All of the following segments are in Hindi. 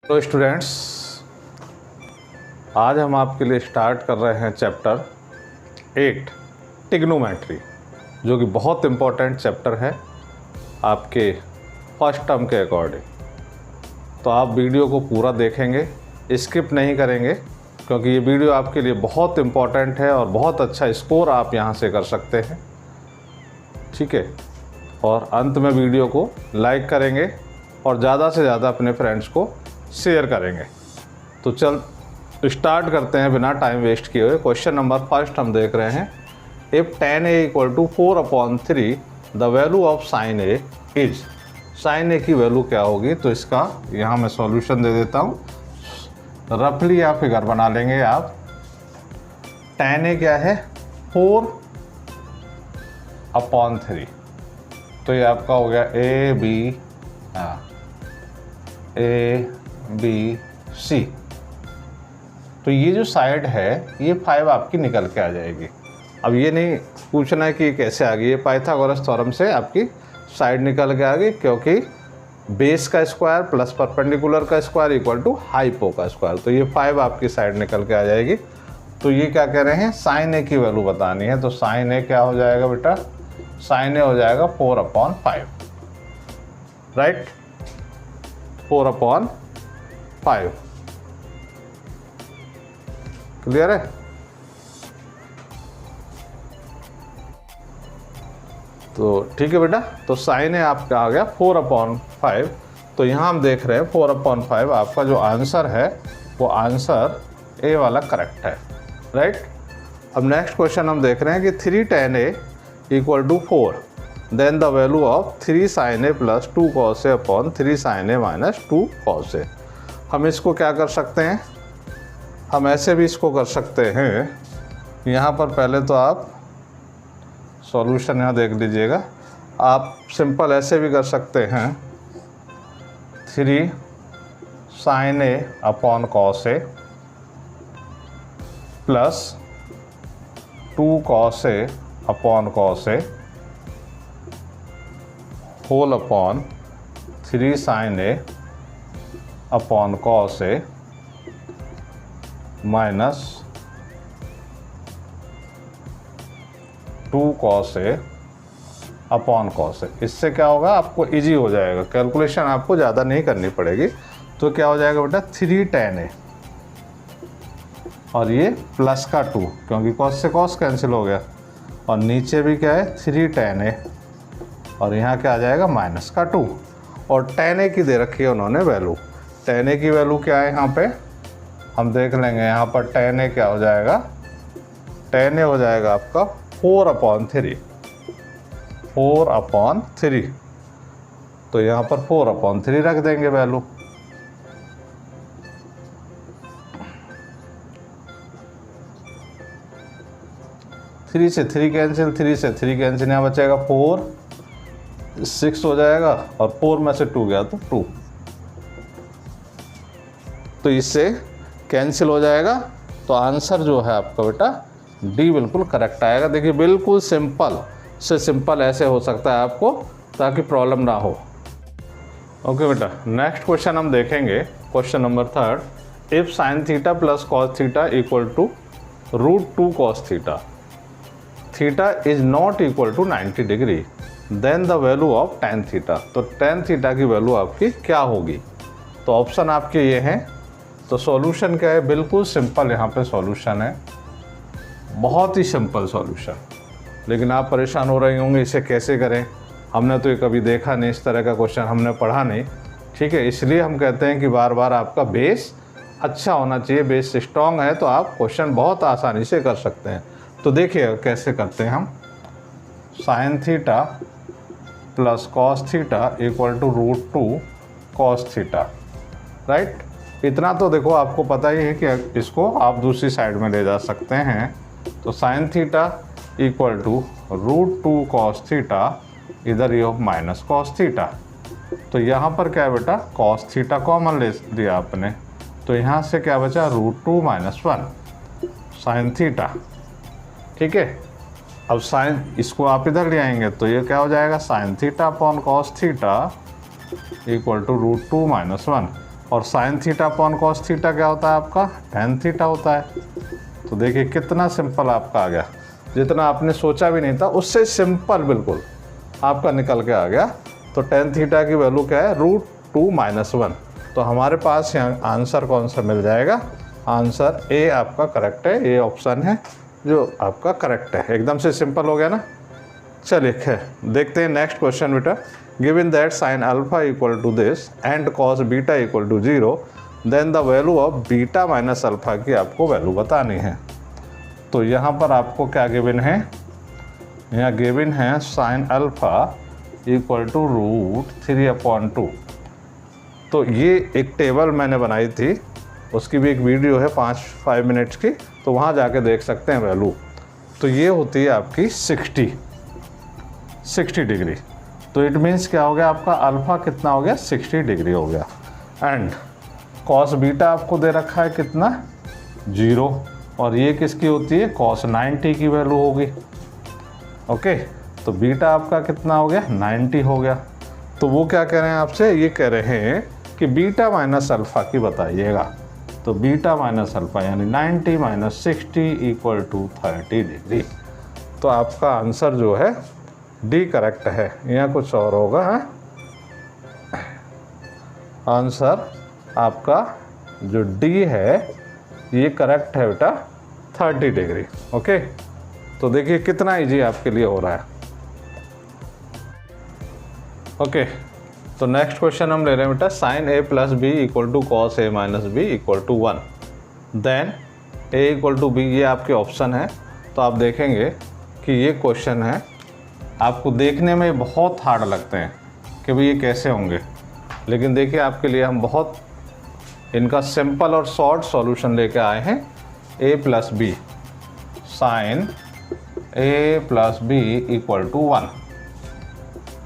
तो स्टूडेंट्स, आज हम आपके लिए स्टार्ट कर रहे हैं चैप्टर 8 ट्रिग्नोमेट्री, जो कि बहुत इम्पोर्टेंट चैप्टर है आपके फर्स्ट टर्म के अकॉर्डिंग। तो आप वीडियो को पूरा देखेंगे, स्किप नहीं करेंगे, क्योंकि ये वीडियो आपके लिए बहुत इम्पोर्टेंट है और बहुत अच्छा स्कोर आप यहाँ से कर सकते हैं। ठीक है, और अंत में वीडियो को लाइक करेंगे और ज़्यादा से ज़्यादा अपने फ्रेंड्स को शेयर करेंगे। तो चल स्टार्ट करते हैं बिना टाइम वेस्ट किए हुए। क्वेश्चन नंबर फर्स्ट हम देख रहे हैं, if tan a equal to 4/3 the value of sin a is. sin a की वैल्यू क्या होगी? तो इसका यहाँ मैं सॉल्यूशन दे देता हूँ, रफली आप फिगर बना लेंगे आप। tan a क्या है? 4/3, तो ये आपका हो गया A B C। तो ये जो साइड है ये 5 आपकी निकल के आ जाएगी। अब ये नहीं पूछना है कि कैसे आ गई, ये पाइथागोरस थ्योरम से आपकी साइड निकल के आ गई, क्योंकि बेस का स्क्वायर प्लस परपेंडिकुलर का स्क्वायर इक्वल टू हाइपो का स्क्वायर। तो ये 5 आपकी साइड निकल के आ जाएगी। तो ये क्या कह रहे हैं? sin a की वैल्यू बतानी है। तो sin a क्या हो जाएगा बेटा? sin a हो जाएगा 4/5, राइट? 4/5। क्लियर है? तो ठीक है बेटा, तो sin a आपका आ गया 4/5। तो यहाँ हम देख रहे हैं 4/5 आपका जो आंसर है वो आंसर ए वाला करेक्ट है, राइट? अब नेक्स्ट क्वेश्चन हम देख रहे हैं कि 3 tan a equal to 4, then the value of 3 sin a plus 2 cos a upon 3 sin a minus 2 cos a। हम इसको क्या कर सकते हैं? हम ऐसे भी इसको कर सकते हैं। यहाँ पर पहले तो आप सॉल्यूशन यहाँ देख लीजिएगा। आप सिंपल ऐसे भी कर सकते हैं, 3 sin a upon cos a plus 2 cos a upon cos a whole upon 3 sin a upon cos a minus 2 cos a upon cos a। इससे क्या होगा? आपको इजी हो जाएगा, कैलकुलेशन आपको ज़्यादा नहीं करनी पड़ेगी। तो क्या हो जाएगा बेटा? 3 tan a और ये प्लस का 2, क्योंकि cos से cos कैंसिल हो गया, और नीचे भी क्या है? 3 tan a और यहाँ क्या आ जाएगा? माइनस का 2। और tan a की दे रखी है उन्होंने वैल्यू। tan a की वैल्यू क्या है यहाँ पे? हम देख लेंगे। यहाँ पर tan a क्या हो जाएगा? tan a हो जाएगा आपका 4/3। तो यहाँ पर 4/3 रख देंगे वैल्यू। थ्री से 3 कैंसिल, 3 से 3 कैंसिल, यहाँ बचेगा 4, 6 हो जाएगा, और 4 में से 2 गया तो 2। तो इससे कैंसिल हो जाएगा। तो आंसर जो है आपका बेटा डी बिल्कुल करेक्ट आएगा। देखिए, बिल्कुल सिंपल से सिंपल ऐसे हो सकता है आपको, ताकि प्रॉब्लम ना हो। ओके बेटा, नेक्स्ट क्वेश्चन हम देखेंगे। Question number 3, if sin theta plus cos theta equal to √2 cos theta, theta is not equal to 90 degree, then the value of tan theta. तो tan थीटा की वैल्यू आपकी क्या होगी? तो ऑप्शन आपके ये हैं। तो सॉल्यूशन क्या है? बिल्कुल सिंपल यहाँ पे सॉल्यूशन है, बहुत ही सिंपल सॉल्यूशन। लेकिन आप परेशान हो रहे होंगे इसे कैसे करें, हमने तो ये कभी देखा नहीं, इस तरह का क्वेश्चन हमने पढ़ा नहीं। ठीक है, इसलिए हम कहते हैं कि बार बार आपका बेस अच्छा होना चाहिए। बेस स्ट्रॉन्ग है तो आप क्वेश्चन बहुत आसानी से कर सकते हैं। तो देखिए कैसे करते हैं हम। sin theta plus cos theta equal to √2 cos theta, right? इतना तो देखो आपको पता ही है कि इसको आप दूसरी साइड में ले जा सकते हैं। तो sin theta equal to √2 cos theta, इधर ये माइनस cos थीटा। तो यहाँ पर क्या है बेटा? cos थीटा कॉमन ले लिया आपने, तो यहाँ से क्या बचा? √2 - 1 sin थीटा। ठीक है, अब साइन इसको आप इधर ले आएंगे तो ये क्या हो जाएगा? sin theta upon cos theta equal to √2 - 1। और sine theta upon cos theta क्या होता है आपका, टेन थीटा होता है। तो देखिए कितना सिंपल आपका आ गया, जितना आपने सोचा भी नहीं था उससे सिंपल बिल्कुल आपका निकल के आ गया। तो टेन थीटा की वैल्यू क्या है, √2 - 1। तो हमारे पास यहाँ आंसर कौन सा मिल जाएगा, आंसर ए आपका करेक्ट है, ए ऑप्शन है जो आपका करेक्ट है। एकदम से सिंपल हो गया ना। चलिए खैर देखते हैं नेक्स्ट क्वेश्चन बेटा। Given that sine alpha equal to this and cos beta equal to 0, then the value of beta minus alpha की आपको वैल्यू बतानी है। तो यहाँ पर आपको क्या गिवन है, यहाँ गिवन है साइन अल्फा इक्वल टू √3/2। तो ये एक टेबल मैंने बनाई थी, उसकी भी एक वीडियो है 5 मिनट्स की, तो वहाँ जाके देख सकते हैं वैल्यू। तो ये होती है आपकी 60 डिग्री। तो इट मीन्स क्या हो गया आपका, अल्फ़ा कितना हो गया, 60 डिग्री हो गया। एंड कॉस बीटा आपको दे रखा है कितना, 0, और ये किसकी होती है, कॉस 90 की वैल्यू होगी। ओके, तो बीटा आपका कितना हो गया, 90 हो गया। तो वो क्या कह रहे हैं आपसे, ये कह रहे हैं कि बीटा माइनस अल्फ़ा की बताइएगा। तो बीटा माइनस अल्फ़ा यानी 90 - 60 = 30 डिग्री। तो आपका आंसर जो है डी करेक्ट है, यहाँ कुछ और होगा। है आंसर आपका जो डी है ये करेक्ट है बेटा, 30 डिग्री। ओके, तो देखिए कितना इजी आपके लिए हो रहा है। ओके, तो नेक्स्ट क्वेश्चन हम ले रहे हैं बेटा, sign a + b = cos a - b = 1, then a = b। ये आपके ऑप्शन है। तो आप देखेंगे कि ये क्वेश्चन है, आपको देखने में बहुत हार्ड लगते हैं कि भाई ये कैसे होंगे, लेकिन देखिए आपके लिए हम बहुत इनका सिंपल और शॉर्ट सॉल्यूशन लेके आए हैं। a + b, sine a + b = 1।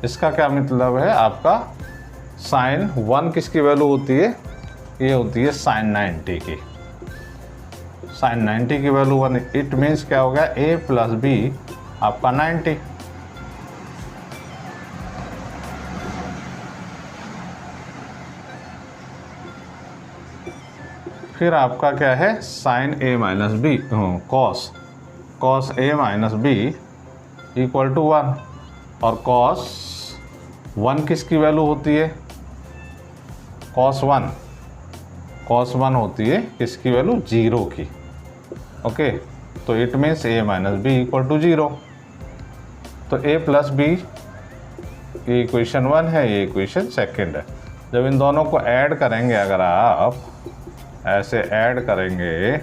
इसका क्या मतलब है, आपका साइन 1 किसकी वैल्यू होती है, ये होती है साइन 90 की। साइन 90 की वैल्यू 1, इट मीन्स क्या हो गया, a + b आपका 90। फिर आपका क्या है, sine a - b cos a - b = 1, और कॉस 1 किसकी वैल्यू होती है, कॉस 1 होती है किसकी वैल्यू, 0 की। ओके, तो इट मीन्स a - b = 0। तो a + b ये इक्वेशन 1 है, ये इक्वेशन 2 है। जब इन दोनों को ऐड करेंगे, अगर आप ऐसे ऐड करेंगे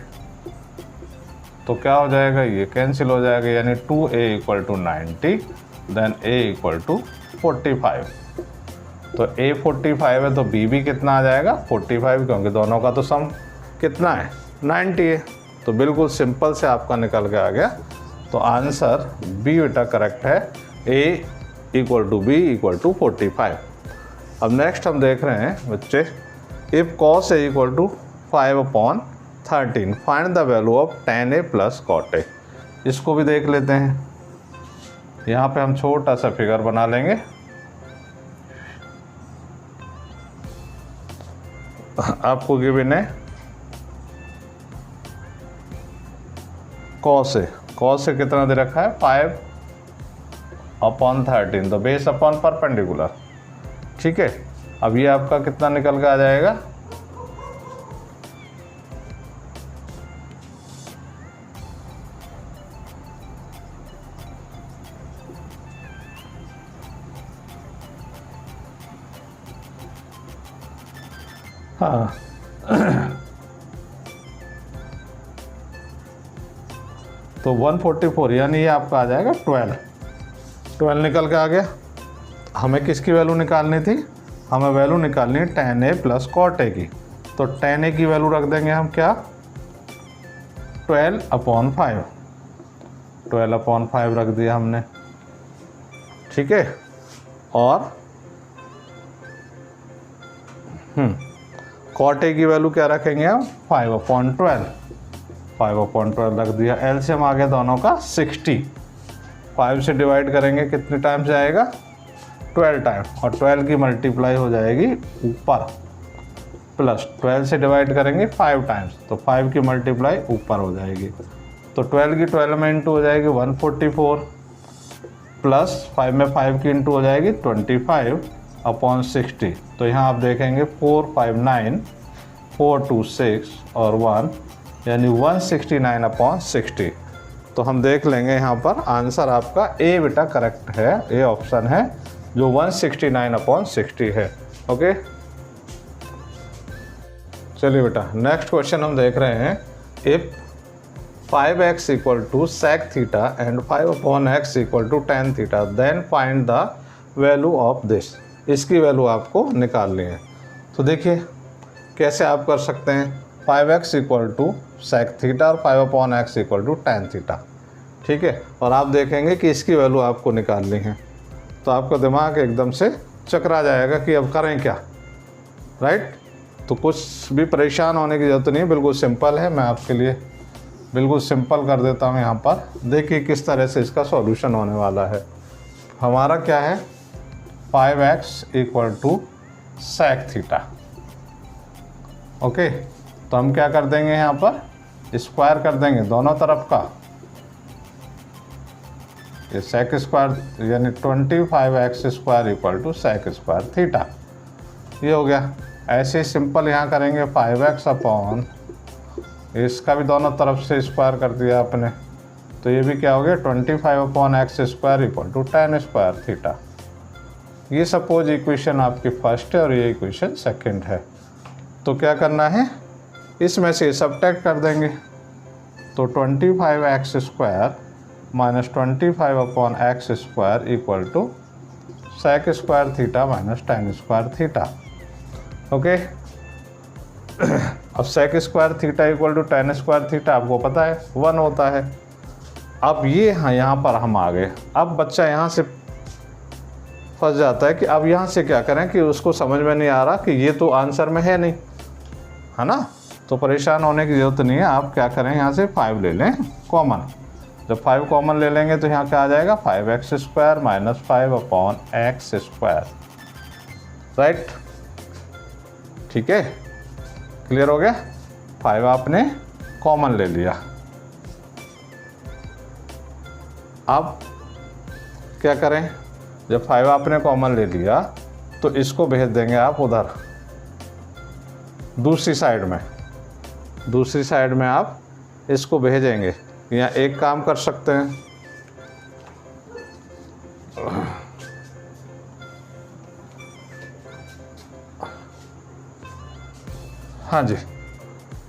तो क्या हो जाएगा, ये कैंसिल हो जाएगा, यानी 2a = 90, देन a = 45। तो a 45 है तो b भी कितना आ जाएगा, 45, क्योंकि दोनों का तो सम कितना है, 90 है। तो बिल्कुल सिंपल से आपका निकल के आ गया। तो आंसर बी बेटा करेक्ट है, a = b = 45। अब नेक्स्ट हम देख रहे हैं बच्चे, if cos a = 5/13, find the value of tan a + cot a। इसको भी देख लेते हैं। यहाँ पे हम छोटा सा फिगर बना लेंगे। आपको गिवन है cos a कितना दे रखा है, 5/13, तो बेस अपॉन परपेंडिकुलर। ठीक है, अब ये आपका कितना निकल के आ जाएगा, हाँ तो 144, यानी ये आपका आ जाएगा 12 निकल के आ गया। हमें किसकी वैल्यू निकालनी थी, हमें वैल्यू निकालनी है tan a + cot a की। तो tan a की वैल्यू रख देंगे हम क्या, 12/5 रख दिया हमने। ठीक है, और cot a की वैल्यू क्या रखेंगे हम, 5/12 रख दिया। एलसीएम आ गया दोनों का 60, 5 से डिवाइड करेंगे कितने टाइम से आएगा, 12 टाइम, और 12 की मल्टीप्लाई हो जाएगी ऊपर प्लस 12 से डिवाइड करेंगे 5 टाइम्स, तो 5 की मल्टीप्लाई ऊपर हो जाएगी, तो 12 की 12 में इंटू हो जाएगी 144 प्लस 5 में 5 की इंटू हो जाएगी 25/60। तो यहाँ आप देखेंगे 459, 426 और 1 यानी 169/60। तो हम देख लेंगे यहाँ पर आंसर आपका ए बेटा करेक्ट है, ए ऑप्शन है जो 169/60 है। ओके, चलिए बेटा नेक्स्ट क्वेश्चन हम देख रहे हैं। If 5x equal to sec theta and 5/x equal to tan theta then find the value of this. इसकी वैल्यू आपको निकालनी है। तो देखिए कैसे आप कर सकते हैं, 5x equal to sec theta और 5/x equal to tan theta, ठीक है, और आप देखेंगे कि इसकी वैल्यू आपको निकालनी है। तो आपका दिमाग एकदम से चकरा जाएगा कि अब करें क्या, राइट। तो कुछ भी परेशान होने की ज़रूरत नहीं है, बिल्कुल सिंपल है। मैं आपके लिए बिल्कुल सिंपल कर देता हूँ यहाँ पर। देखिए किस तरह से इसका सॉल्यूशन होने वाला है। हमारा क्या है, 5x equal to sec theta. Okay, तो हम क्या कर देंगे यहाँ पर, स्क्वायर कर देंगे दोनों तरफ का। ये sec स्क्वायर यानी 25x square equal to sec square theta, ये हो गया। ऐसे ही सिंपल यहाँ करेंगे 5x अपॉन, इसका भी दोनों तरफ से स्क्वायर कर दिया आपने, तो ये भी क्या हो गया 25/x square equal to tan square theta. ये सपोज इक्वेशन आपकी फर्स्ट है और ये इक्वेशन सेकंड है। तो क्या करना है, इसमें से सब्ट्रैक्ट कर देंगे, तो 25x square minus 25/x square equal to sec square theta minus tan square theta. Okay, अब sec square theta equal to tan square theta आपको पता है 1 होता है। अब ये हाँ यहाँ पर हम आ गए। अब बच्चा यहाँ से फंस जाता है कि अब यहाँ से क्या करें, कि उसको समझ में नहीं आ रहा कि ये तो आंसर में है नहीं, है ना। तो परेशान होने की ज़रूरत नहीं है। आप क्या करें, यहाँ से 5 ले लें कॉमन। जब 5 कॉमन ले लेंगे तो यहाँ क्या आ जाएगा, 5x square minus 5/x square, right. ठीक है, क्लियर हो गया। 5 आपने कॉमन ले लिया। अब क्या करें, जब 5 आपने कॉमन ले लिया तो इसको भेज देंगे आप उधर दूसरी साइड में। दूसरी साइड में आप इसको भेजेंगे। या एक काम कर सकते हैं, हाँ जी,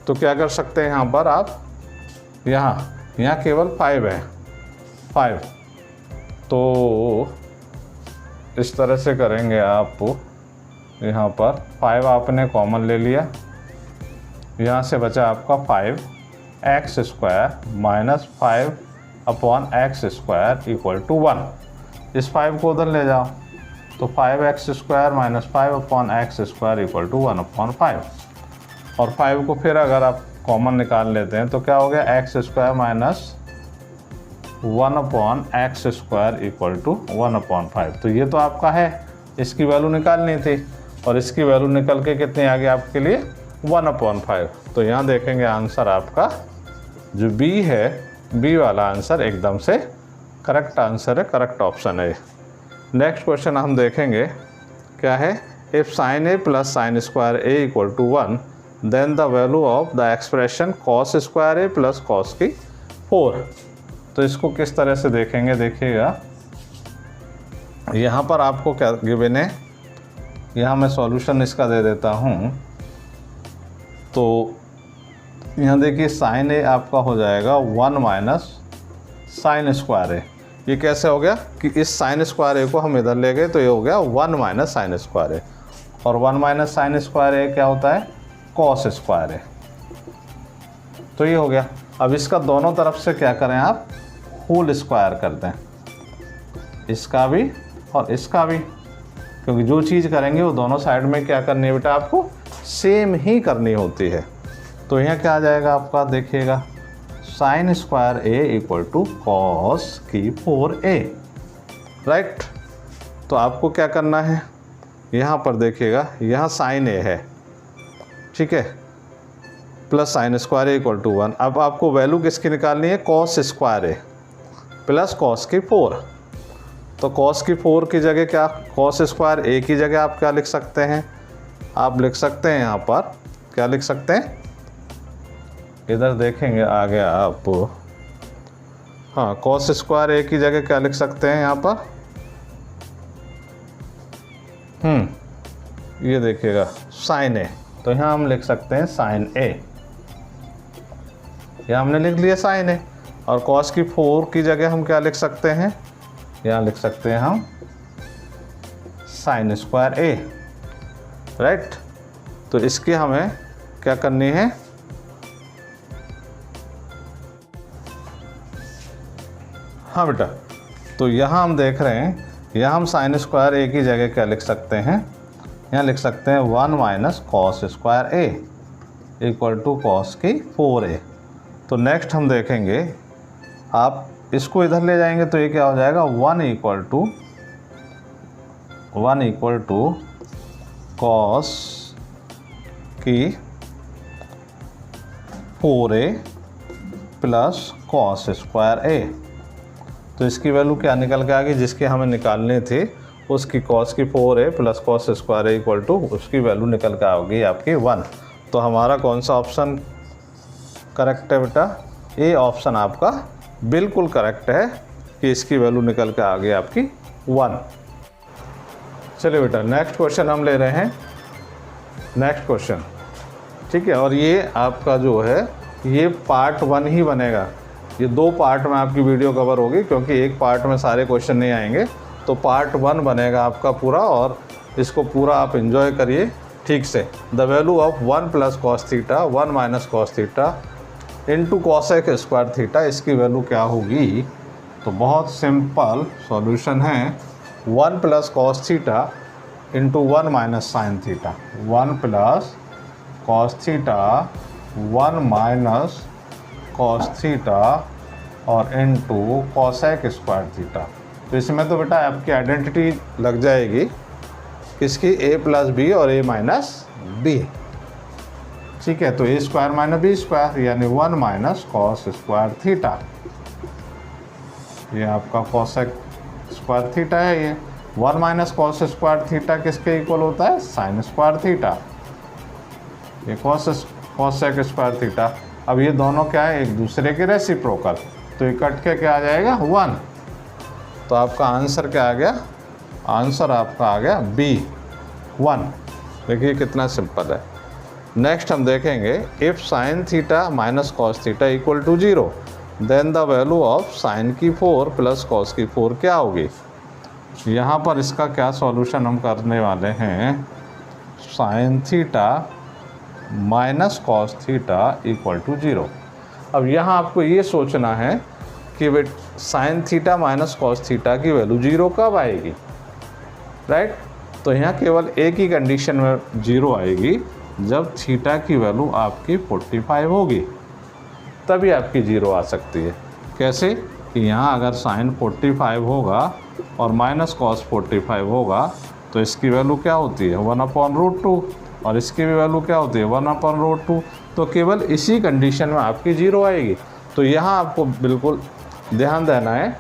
तो क्या कर सकते हैं यहाँ पर आप, यहाँ केवल 5 है, 5, तो इस तरह से करेंगे आप। यहाँ पर 5 आपने कॉमन ले लिया, यहाँ से बचा आपका 5x square minus 5/x square equal to 1। इस 5 को उधर ले जाओ, तो 5x square minus 5/x square equal to 1/5। और 5 को फिर अगर आप कॉमन निकाल लेते हैं तो क्या हो गया, x square minus 1/x square equal to 1/5। तो ये तो आपका है, इसकी वैल्यू निकालनी थी, और इसकी वैल्यू निकल के कितनी आ गई आपके लिए, 1/5। तो यहाँ देखेंगे आंसर आपका जो B है, B वाला आंसर एकदम से करेक्ट आंसर है, करेक्ट ऑप्शन है। नेक्स्ट क्वेश्चन हम देखेंगे क्या है, if sin a plus sine square a equal to 1 then the value of the expression cos square a plus cos की 4। तो इसको किस तरह से देखेंगे, देखिएगा यहाँ पर आपको क्या गिवन है, यहाँ मैं सॉल्यूशन इसका दे देता हूँ। तो यहाँ देखिए साइन ए आपका हो जाएगा 1 माइनस साइन स्क्वायर ए। ये कैसे हो गया कि इस साइन स्क्वायर ए को हम इधर ले गए तो ये हो गया 1 माइनस साइन स्क्वायर ए, और 1 माइनस साइन स्क्वायर ए क्या होता है, कॉस स्क्वायर ए। तो ये हो गया। अब इसका दोनों तरफ से क्या करें आप, होल स्क्वायर कर दें, इसका भी और इसका भी, क्योंकि जो चीज़ करेंगे वो दोनों साइड में क्या करनी है बेटा, आपको सेम ही करनी होती है। तो यहाँ क्या आ जाएगा आपका, देखिएगा sine square a equal to cos की 4a, राइट। तो आपको क्या करना है, यहाँ पर देखिएगा, यहाँ साइन ए है, ठीक है, plus sine square a equal to 1। अब आपको वैल्यू किसकी निकालनी है, cos square a plus cos की 4। तो कॉस की 4 की जगह क्या, कॉस स्क्वायर ए की जगह आप क्या लिख सकते हैं, आप लिख सकते हैं यहाँ पर क्या लिख सकते हैं, इधर देखेंगे आ गया आप, हाँ कॉस स्क्वायर ए की जगह क्या लिख सकते हैं यहाँ पर, ये देखिएगा साइन ए, तो यहाँ हम लिख सकते हैं साइन ए, यहाँ हमने लिख लिया साइन ए। और कॉस की 4 की जगह हम क्या लिख सकते हैं, यहाँ लिख सकते हैं हम साइन स्क्वायर ए, राइट। तो इसकी हमें क्या करनी है, हाँ बेटा, तो यहाँ हम देख रहे हैं, यहाँ हम साइन स्क्वायर ए की जगह क्या लिख सकते हैं, यहाँ लिख सकते हैं 1 minus cos square a equal to cos की 4a। तो नेक्स्ट हम देखेंगे, आप इसको इधर ले जाएंगे तो ये क्या हो जाएगा, 1 इक्वल टू कॉस की 4a प्लस कॉस स्क्वायर ए। तो इसकी वैल्यू क्या निकल के आ गई, जिसकी हमें निकालनी थी उसकी कॉस की 4a plus cos square a equal to उसकी वैल्यू निकल के आ गई आपकी 1। तो हमारा कौन सा ऑप्शन करेक्ट है बेटा, ए ऑप्शन आपका बिल्कुल करेक्ट है कि इसकी वैल्यू निकल के आ गई आपकी 1। चलिए बेटा नेक्स्ट क्वेश्चन हम ले रहे हैं, नेक्स्ट क्वेश्चन, ठीक है। और ये आपका जो है ये पार्ट 1 ही बनेगा, ये 2 पार्ट में आपकी वीडियो कवर होगी, क्योंकि एक पार्ट में सारे क्वेश्चन नहीं आएंगे। तो पार्ट 1 बनेगा आपका पूरा, और इसको पूरा आप एंजॉय करिए ठीक से। The value of 1 plus cos theta 1 minus cos theta into cosec square theta, इसकी वैल्यू क्या होगी। तो बहुत सिंपल सॉल्यूशन है, 1 plus cos theta into 1 minus sine theta, 1 plus cos theta 1 minus cos theta और इनटू कॉसेक स्क्वायर थीटा। तो इसमें तो बेटा आपकी आइडेंटिटी लग जाएगी किसकी, a प्लस बी और a माइनस बी, ठीक है। तो a स्क्वायर माइनस बी स्क्वायर यानी 1 माइनस कॉस स्क्वायर थीटा, ये आपका कॉसेक स्क्वायर थीटा है। ये 1 माइनस कॉस स्क्वायर थीटा किसके इक्वल होता है, साइन स्क्वायर थीटा, ये कॉसेक स्क्वायर थीटा। अब ये दोनों क्या है, एक दूसरे के रेसिप्रोकल, तो ये कट के क्या आ जाएगा 1। तो आपका आंसर क्या आ गया, आंसर आपका आ गया बी 1। देखिए कितना सिंपल है। नेक्स्ट हम देखेंगे, if sine theta minus cos theta equal to 0 then the value of sine की 4 प्लस कॉस की 4 क्या होगी। यहाँ पर इसका क्या सॉल्यूशन हम करने वाले हैं, sine theta minus cos theta equal to 0। अब यहाँ आपको ये सोचना है कि वे sine theta minus cos theta की वैल्यू 0 कब आएगी, राइट। तो यहाँ केवल एक ही कंडीशन में 0 आएगी, जब थीटा की वैल्यू आपकी 45 होगी, तभी आपकी 0 आ सकती है। कैसे कि यहाँ अगर साइन 45 होगा और माइनस कॉस 45 होगा, तो इसकी वैल्यू क्या होती है 1/√2, और इसकी भी वैल्यू क्या होती है 1/√2। तो केवल इसी कंडीशन में आपकी 0 आएगी। तो यहाँ आपको बिल्कुल ध्यान देना है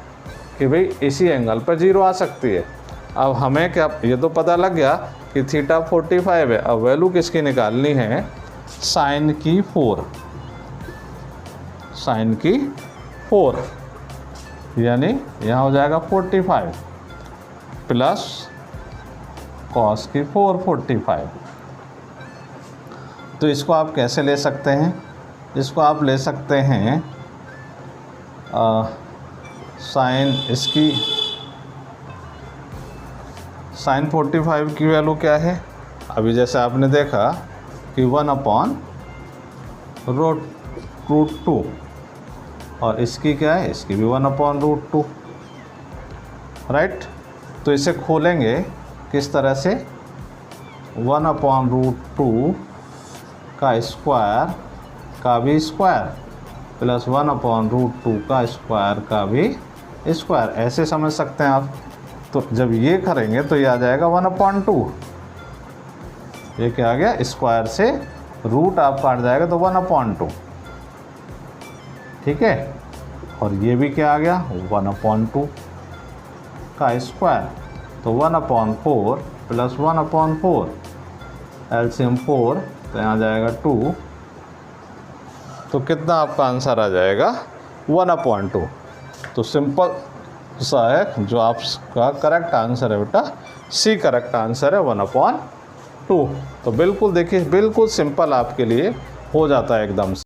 कि भाई इसी एंगल पर 0 आ सकती है। अब हमें क्या, ये तो पता लग गया कि थीटा 45 है। अब वैल्यू किसकी निकालनी है, साइन की 4, साइन की 4 यानी यहाँ हो जाएगा 45 प्लस कॉस की 4 45। तो इसको आप कैसे ले सकते हैं, इसको आप ले सकते हैं साइन, इसकी साइन 45 की वैल्यू क्या है, अभी जैसे आपने देखा कि 1/√2, और इसकी क्या है, इसकी भी 1/√2, राइट। तो इसे खोलेंगे किस तरह से, 1/√2 का स्क्वायर का भी स्क्वायर प्लस 1/√2 का स्क्वायर का भी स्क्वायर, ऐसे समझ सकते हैं आप। तो जब ये करेंगे तो ये आ जाएगा 1/2, ये क्या आ गया, स्क्वायर से रूट आपका हट जाएगा तो 1/2, ठीक है। और ये भी क्या आ गया 1/2 का स्क्वायर, तो 1/4 प्लस 1/4, एलसीएम 4 तो यहाँ जाएगा 2, तो कितना आपका आंसर आ जाएगा 1/2। तो सिंपल सा है, जो आपका करेक्ट आंसर है बेटा सी करेक्ट आंसर है 1/2। तो बिल्कुल देखिए बिल्कुल सिंपल आपके लिए हो जाता है एकदम से।